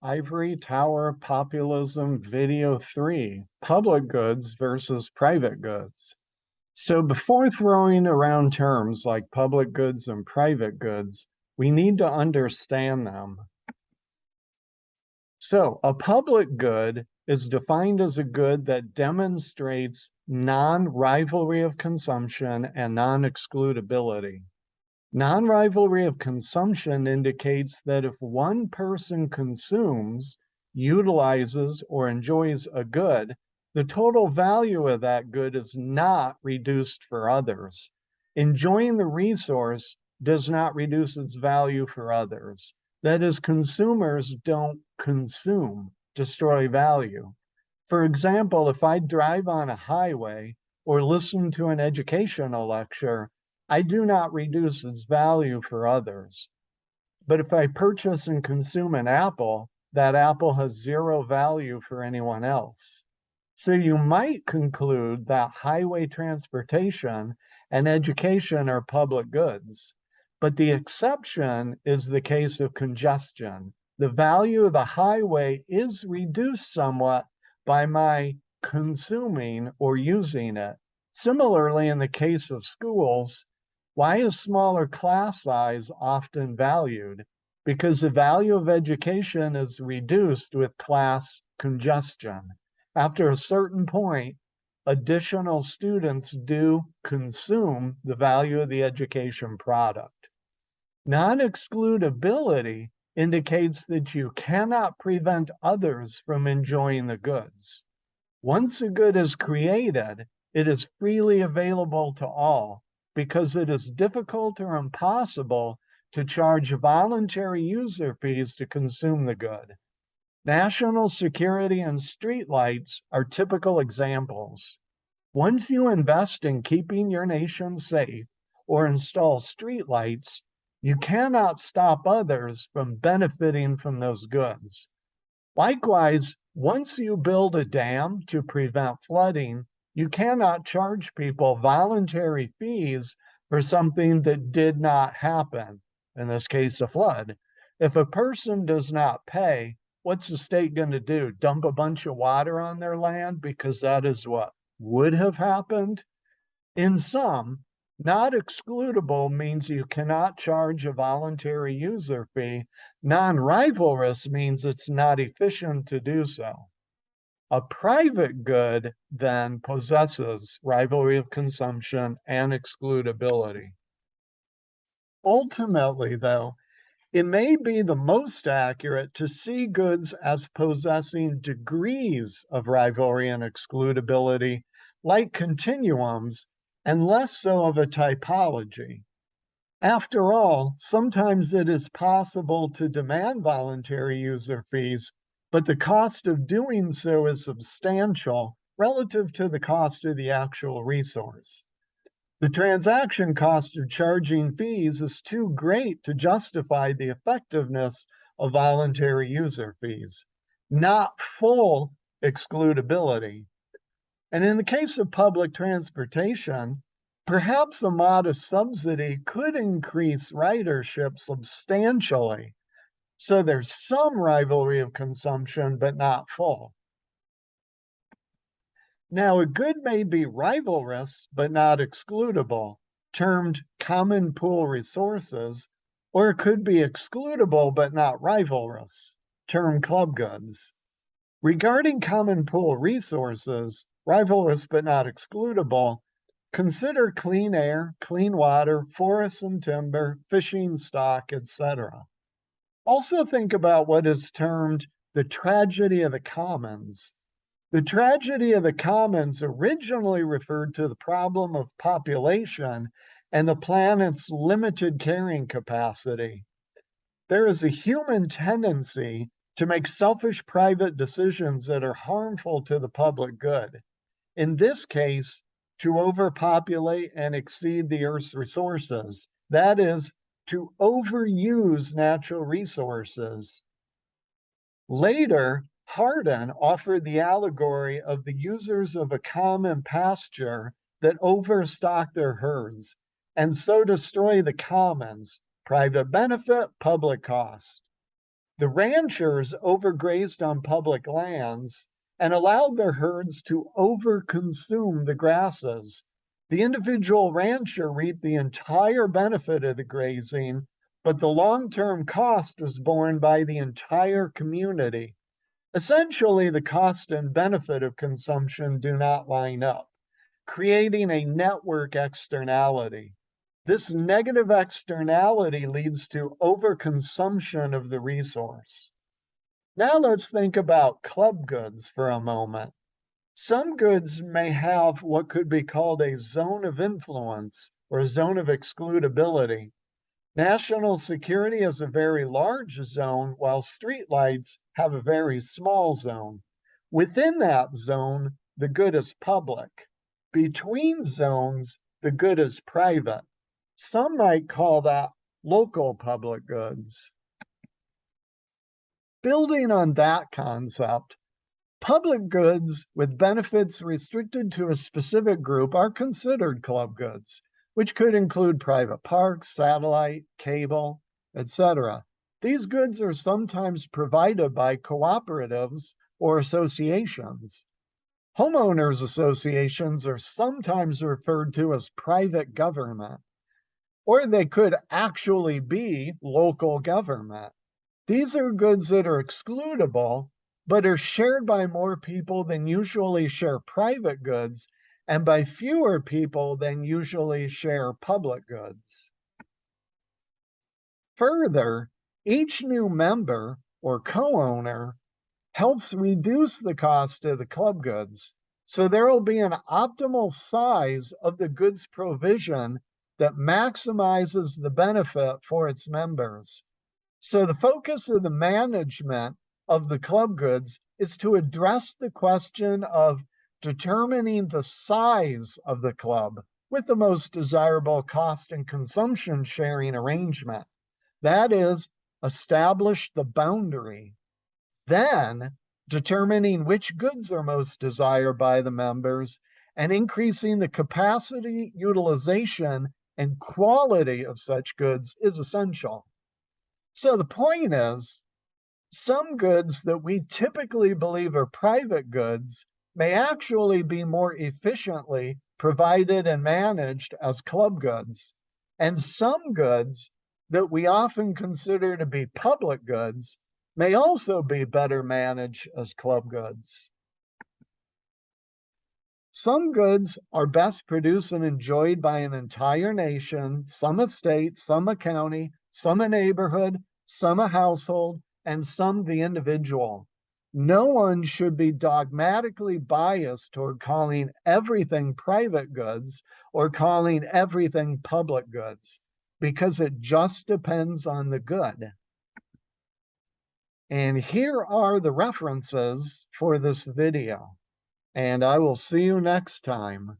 Ivory Tower Populism Video 3, Public Goods versus Private Goods. So before throwing around terms like public goods and private goods, we need to understand them. So a public good is defined as a good that demonstrates non-rivalry of consumption and non-excludability. Non-rivalry of consumption indicates that if one person consumes, utilizes, or enjoys a good, the total value of that good is not reduced for others. Enjoying the resource does not reduce its value for others. That is, consumers don't consume, destroy value. For example, if I drive on a highway or listen to an educational lecture, I do not reduce its value for others. But if I purchase and consume an apple, that apple has zero value for anyone else. So you might conclude that highway transportation and education are public goods. But the exception is the case of congestion. The value of the highway is reduced somewhat by my consuming or using it. Similarly, in the case of schools, why is smaller class size often valued? Because the value of education is reduced with class congestion. After a certain point, additional students do consume the value of the education product. Non-excludability indicates that you cannot prevent others from enjoying the goods. Once a good is created, it is freely available to all, because it is difficult or impossible to charge voluntary user fees to consume the good. National security and streetlights are typical examples. Once you invest in keeping your nation safe or install streetlights, you cannot stop others from benefiting from those goods. Likewise, once you build a dam to prevent flooding, you cannot charge people voluntary fees for something that did not happen, in this case, a flood. If a person does not pay, what's the state going to do? Dump a bunch of water on their land because that is what would have happened? In sum, not excludable means you cannot charge a voluntary user fee. Non-rivalrous means it's not efficient to do so. A private good then possesses rivalry of consumption and excludability. Ultimately, though, it may be the most accurate to see goods as possessing degrees of rivalry and excludability, like continuums, and less so of a typology. After all, sometimes it is possible to demand voluntary user fees, but the cost of doing so is substantial relative to the cost of the actual resource. The transaction cost of charging fees is too great to justify the effectiveness of voluntary user fees, not full excludability. And in the case of public transportation, perhaps a modest subsidy could increase ridership substantially. So there's some rivalry of consumption, but not full. Now, a good may be rivalrous, but not excludable, termed common pool resources, or it could be excludable, but not rivalrous, termed club goods. Regarding common pool resources, rivalrous but not excludable, consider clean air, clean water, forests and timber, fishing stock, etc. Also think about what is termed the tragedy of the commons. The tragedy of the commons originally referred to the problem of population and the planet's limited carrying capacity. There is a human tendency to make selfish private decisions that are harmful to the public good. In this case, to overpopulate and exceed the Earth's resources. That is, to overuse natural resources. Later, Hardin offered the allegory of the users of a common pasture that overstock their herds and so destroy the commons, private benefit, public cost. The ranchers overgrazed on public lands and allowed their herds to overconsume the grasses. The individual rancher reaped the entire benefit of the grazing, but the long-term cost was borne by the entire community. Essentially, the cost and benefit of consumption do not line up, creating a network externality. This negative externality leads to overconsumption of the resource. Now let's think about club goods for a moment. Some goods may have what could be called a zone of influence or a zone of excludability. National security is a very large zone, while streetlights have a very small zone. Within that zone, the good is public. Between zones, the good is private. Some might call that local public goods. Building on that concept, public goods with benefits restricted to a specific group are considered club goods, which could include private parks, satellite, cable, etc. These goods are sometimes provided by cooperatives or associations. Homeowners associations are sometimes referred to as private government, or they could actually be local government. These are goods that are excludable, but are shared by more people than usually share private goods, and by fewer people than usually share public goods. Further, each new member or co-owner helps reduce the cost of the club goods. So there will be an optimal size of the goods provision that maximizes the benefit for its members. So the focus of the management of the club goods is to address the question of determining the size of the club with the most desirable cost and consumption sharing arrangement. That is, establish the boundary. Then, determining which goods are most desired by the members and increasing the capacity, utilization, and quality of such goods is essential. So the point is, some goods that we typically believe are private goods may actually be more efficiently provided and managed as club goods. And some goods that we often consider to be public goods may also be better managed as club goods. Some goods are best produced and enjoyed by an entire nation, some a state, some a county, some a neighborhood, some a household, and some the individual. No one should be dogmatically biased toward calling everything private goods or calling everything public goods, because it just depends on the good. And here are the references for this video, and I will see you next time.